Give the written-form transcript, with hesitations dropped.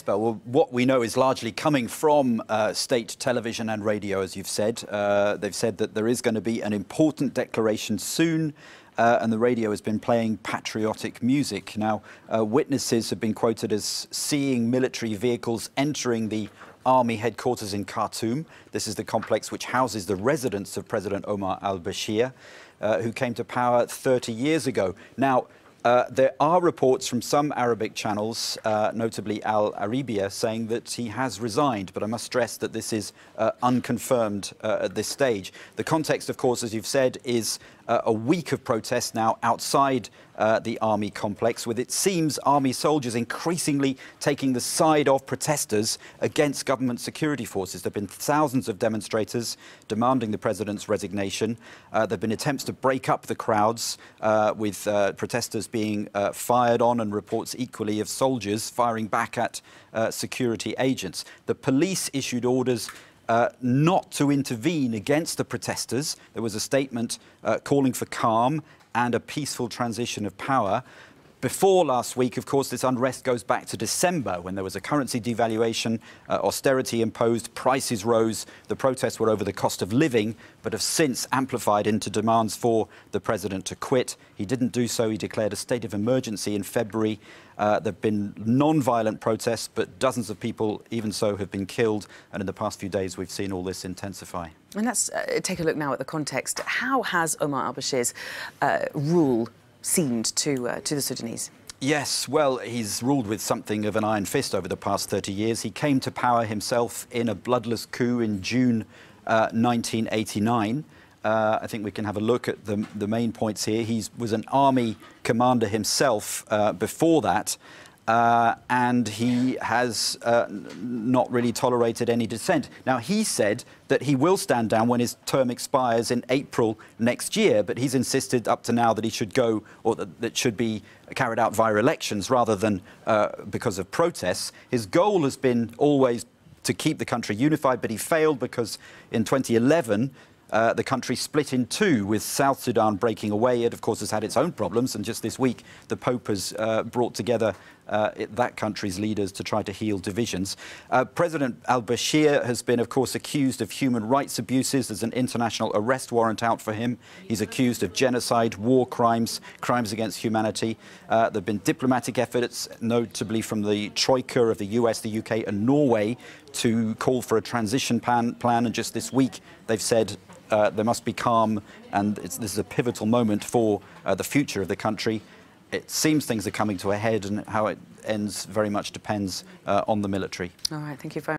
Alasdair, well, what we know is largely coming from state television and radio, as you've said. They've said that there is going to be an important declaration soon, and the radio has been playing patriotic music. Now, witnesses have been quoted as seeing military vehicles entering the army headquarters in Khartoum. This is the complex which houses the residence of President Omar al-Bashir, who came to power 30 years ago. Now, there are reports from some Arabic channels, notably Al Arabiya, saying that he has resigned, but I must stress that this is unconfirmed at this stage. The context, of course, as you've said, is a week of protests now outside the army complex, with, it seems, army soldiers increasingly taking the side of protesters against government security forces. There have been thousands of demonstrators demanding the president's resignation. There have been attempts to break up the crowds, with protesters being fired on, and reports equally of soldiers firing back at security agents. The police issued orders not to intervene against the protesters. There was a statement calling for calm and a peaceful transition of power. Before last week, of course, this unrest goes back to December, when there was a currency devaluation, austerity imposed, prices rose. The protests were over the cost of living, but have since amplified into demands for the president to quit. He didn't do so. He declared a state of emergency in February. There have been non-violent protests, but dozens of people, even so, have been killed. And in the past few days, we've seen all this intensify. And let's take a look now at the context. How has Omar al-Bashir's rule seemed to the Sudanese? Yes, well, he's ruled with something of an iron fist over the past 30 years. He came to power himself in a bloodless coup in June 1989. I think we can have a look at the main points here. He was an army commander himself before that, and he has not really tolerated any dissent. Now, he said that he will stand down when his term expires in April next year, but he's insisted up to now that he should go, or that should be carried out via elections rather than because of protests. His goal has been always to keep the country unified, but he failed because in 2011, the country split in two, with South Sudan breaking away. It, of course, has had its own problems, and just this week the Pope has brought together that country's leaders to try to heal divisions. President al-Bashir has been, of course, accused of human rights abuses. There's an international arrest warrant out for him. He's accused of genocide, war crimes, crimes against humanity. There have been diplomatic efforts, notably from the Troika of the US, the UK and Norway, to call for a transition plan. And just this week they've said there must be calm, and this is a pivotal moment for the future of the country. It seems things are coming to a head, and how it ends very much depends on the military. All right, thank you very much.